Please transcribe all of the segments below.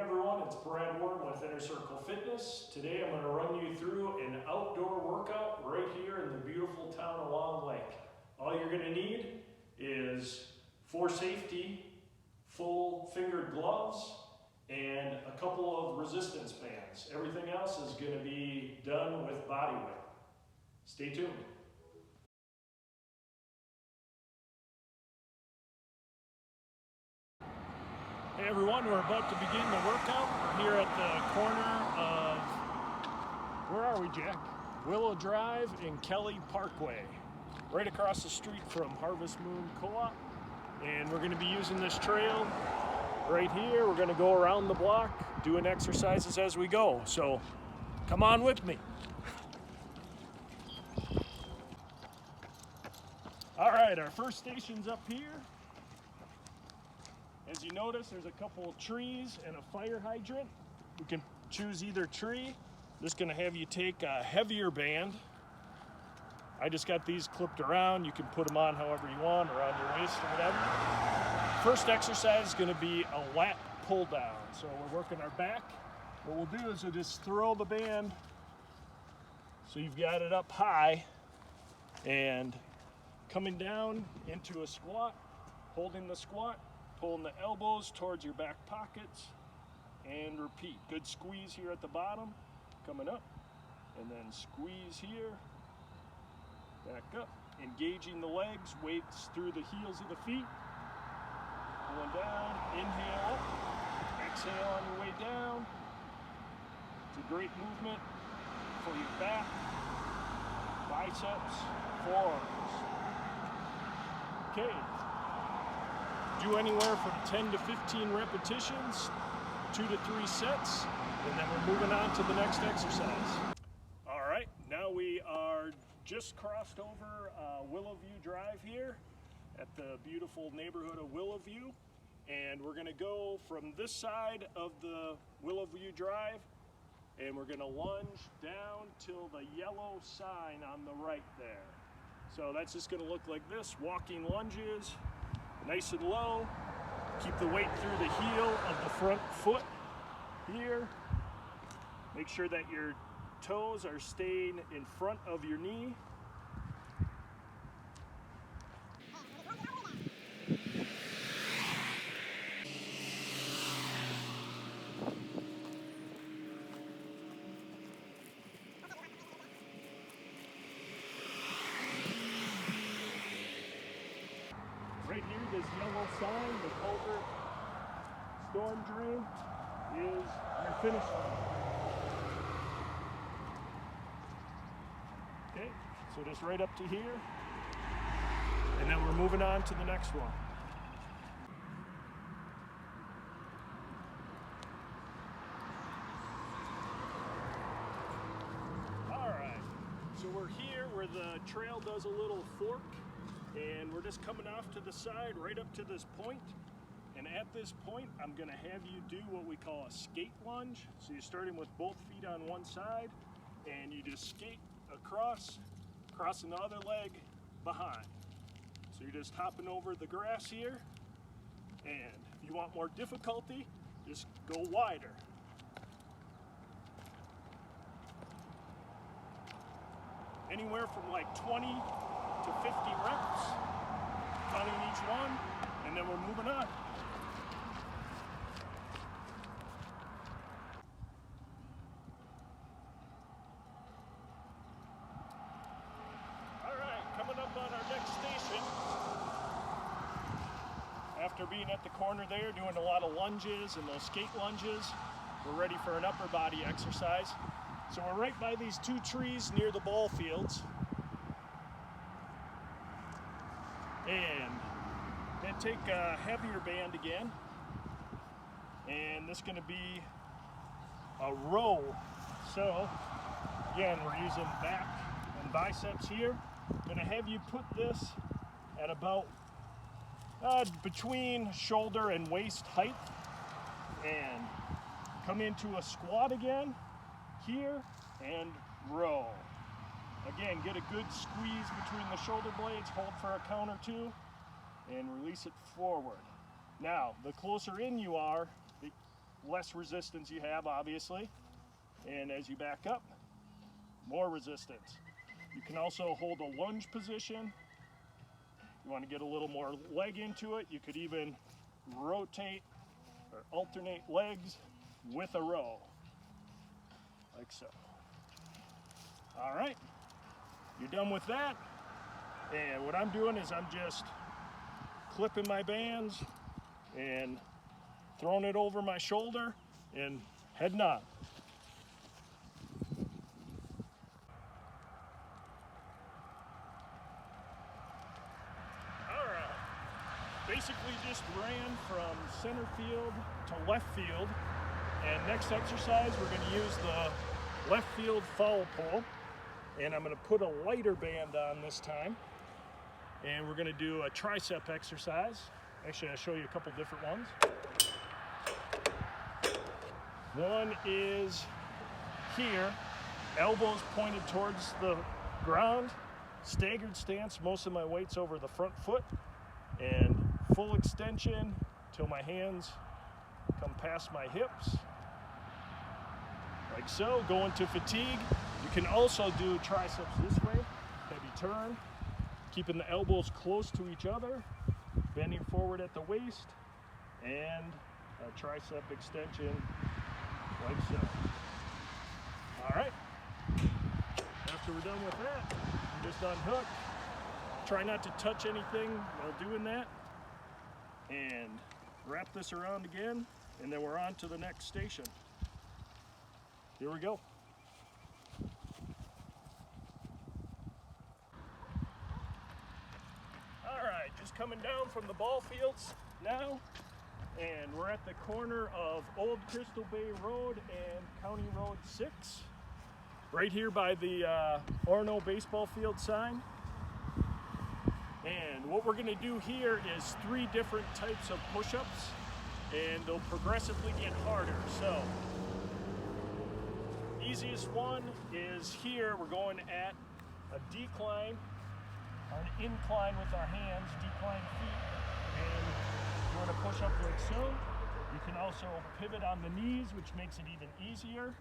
It's Brad Ward with Inner Circle Fitness. Today I'm going to run you through an outdoor workout right here in the beautiful town of Long Lake. All you're going to need is, for safety, full fingered gloves and a couple of resistance bands. Everything else is going to be done with body weight. Stay tuned. Hey everyone, we're about to begin the workout. We're here at the corner of, where are we, Jack? Willow Drive and Kelly Parkway, right across the street from Harvest Moon Co-op. And we're going to be using this trail right here. We're going to go around the block doing exercises as we go. So come on with me. All right, our first station's up here. As you notice, there's a couple of trees and a fire hydrant. You can choose either tree. Just gonna have you take a heavier band. I just got these clipped around. You can put them on however you want, around your waist or whatever. First exercise is gonna be a lat pull down. So we're working our back. What we'll do is we'll just throw the band so you've got it up high and coming down into a squat, holding the squat, pulling the elbows towards your back pockets, and repeat. Good squeeze here at the bottom, coming up, and then squeeze here, back up, engaging the legs, weights through the heels of the feet, pulling down, inhale up, exhale on your way down. It's a great movement for your back, biceps, forearms. Okay. Do anywhere from 10 to 15 repetitions, 2 to 3 sets, and then we're moving on to the next exercise. All right, now we are just crossed over Willow Drive here at the beautiful neighborhood of Willow, and we're gonna go from this side of the Willow Drive, and we're gonna lunge down till the yellow sign on the right there. So that's just gonna look like this, walking lunges. Nice and low. Keep the weight through the heel of the front foot here. Make sure that your toes are staying in front of your knee. Right here, this yellow sign, the culvert storm drain, is your finish line. Okay, so just right up to here, and then we're moving on to the next one. All right, so we're here where the trail does a little fork. And we're just coming off to the side right up to this point. And at this point, I'm gonna have you do what we call a skate lunge. So you're starting with both feet on one side and you just skate across, crossing the other leg behind. So you're just hopping over the grass here. And if you want more difficulty, just go wider. Anywhere from like 20 to 50 reps, counting each one, and then we're moving on. All right, coming up on our next station. After being at the corner there, doing a lot of lunges and those skate lunges, we're ready for an upper body exercise. So we're right by these two trees near the ball fields. And then take a heavier band again, and this is going to be a row. So again, we're using back and biceps here. I'm going to have you put this at about between shoulder and waist height, and come into a squat again here and row. Again, get a good squeeze between the shoulder blades, hold for a count or two, and release it forward. Now, the closer in you are, less resistance you have, obviously. And as you back up, more resistance. You can also hold a lunge position. You want to get a little more leg into it, you could even rotate or alternate legs with a row, like so. All right, you're done with that. And what I'm doing is I'm just clipping my bands and throwing it over my shoulder and heading on. Basically just ran from center field to left field, and next exercise we're going to use the left field foul pole, and I'm going to put a lighter band on this time, and we're going to do a tricep exercise. Actually, I'll show you a couple different ones. One is here, elbows pointed towards the ground, staggered stance, most of my weight's over the front foot, and full extension till my hands come past my hips, like so. Going to fatigue. You can also do triceps this way, heavy turn, keeping the elbows close to each other, bending forward at the waist, and a tricep extension, like so. All right, after we're done with that, you just unhook. Try not to touch anything while doing that, and wrap this around again, and then we're on to the next station. Here we go. All right, just coming down from the ball fields now, and we're at the corner of Old Crystal Bay Road and County Road 6, right here by the Orono baseball field sign. And what we're going to do here is 3 different types of push-ups, and they'll progressively get harder. So, easiest one is here. We're going at a decline, or an incline with our hands, decline feet, and you want to push up like so. You can also pivot on the knees, which makes it even easier.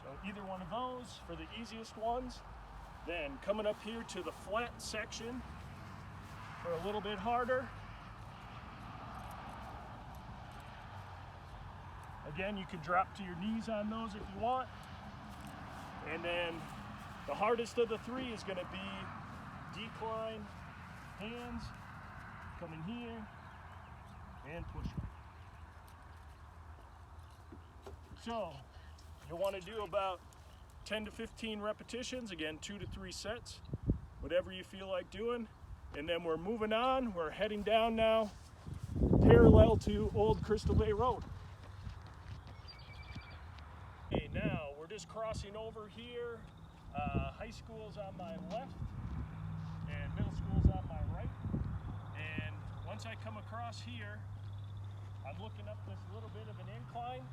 So either one of those for the easiest ones. Then coming up here to the flat section for a little bit harder. Again, you can drop to your knees on those if you want. And then the hardest of the 3 is going to be decline, hands, coming here, and push up. So you'll want to do about 10 to 15 repetitions, again 2 to 3 sets, whatever you feel like doing. And then we're moving on, we're heading down now, parallel to Old Crystal Bay Road. Okay, now we're just crossing over here. High school's on my left and middle school's on my right. And once I come across here, I'm looking up this little bit of an incline,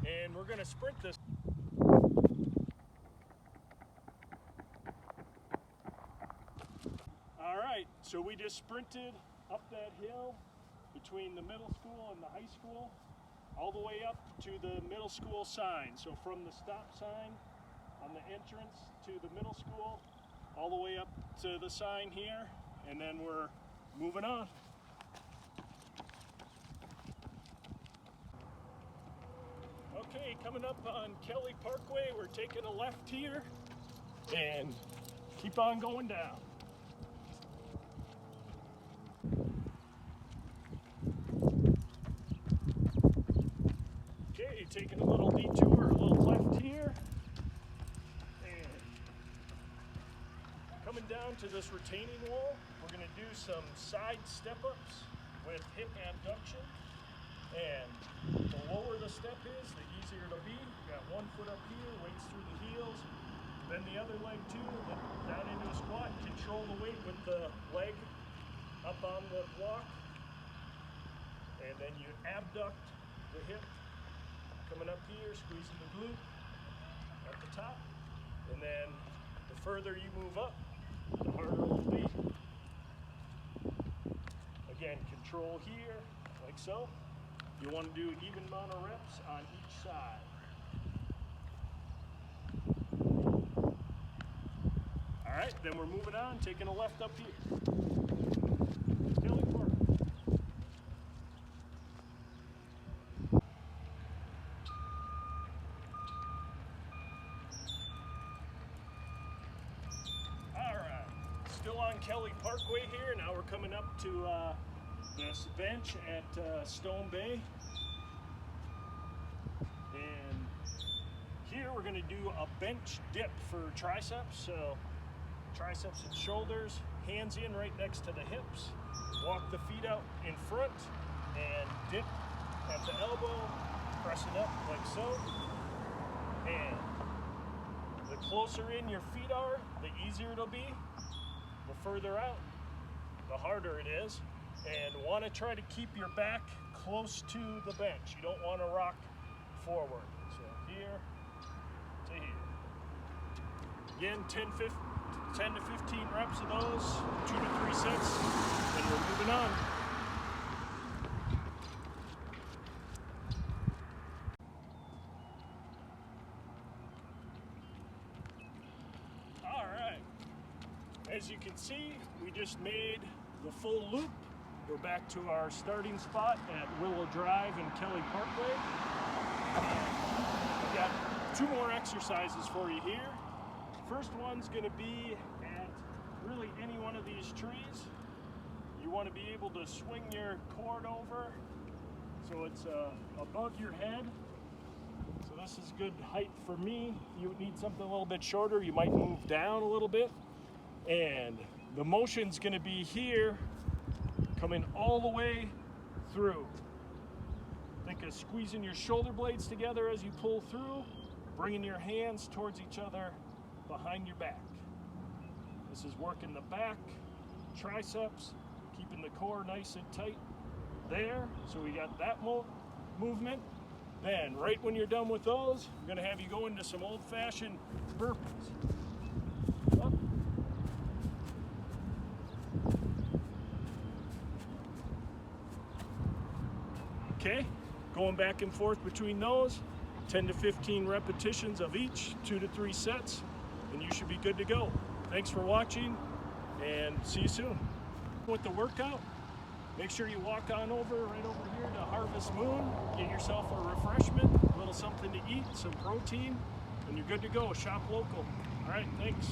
and we're gonna sprint this. All right, so we just sprinted up that hill between the middle school and the high school, all the way up to the middle school sign. So from the stop sign on the entrance to the middle school, all the way up to the sign here, and then we're moving on. Okay, coming up on Kelly Parkway, we're taking a left here and keep on going down. Okay, taking a little detour, a little left here, and coming down to this retaining wall, we're going to do some side step-ups with hip abduction. And the lower the step is, the easier it'll be. You got one foot up here, weights through the heels, then the other leg too, then down into a squat. Control the weight with the leg up on the block, and then you abduct the hip, coming up here, squeezing the glute at the top, and then the further you move up, the harder it will be. Again, control here, like so. You want to do even amount of reps on each side. All right, then we're moving on, taking a left up here. Kelly Park. All right, still on Kelly Parkway here. Now we're coming up to this bench at Stone Bay. And here we're going to do a bench dip for triceps. So triceps and shoulders, hands in right next to the hips. Walk the feet out in front and dip at the elbow, pressing up like so. And the closer in your feet are, the easier it'll be. The further out, the harder it is. And want to try to keep your back close to the bench. You don't want to rock forward. So here to here. Again, 10 to 15 reps of those, 2 to 3 sets, and we're moving on. All right, as you can see, we just made the full loop. We're back to our starting spot at Willow Drive and Kelly Parkway. We've got 2 more exercises for you here. First one's going to be at really any one of these trees. You want to be able to swing your cord over so it's above your head. So this is good height for me. If you need something a little bit shorter, you might move down a little bit. And the motion's going to be here, coming all the way through. Think of squeezing your shoulder blades together as you pull through, bringing your hands towards each other behind your back. This is working the back, triceps, keeping the core nice and tight there. So we got that movement. Then right when you're done with those, I'm going to have you go into some old-fashioned burpees. Up. Okay, going back and forth between those, 10 to 15 repetitions of each, 2 to 3 sets, and you should be good to go. Thanks for watching, and see you soon. With the workout, make sure you walk on over right over here to Harvest Moon, get yourself a refreshment, a little something to eat, some protein, and you're good to go. Shop local. All right, thanks.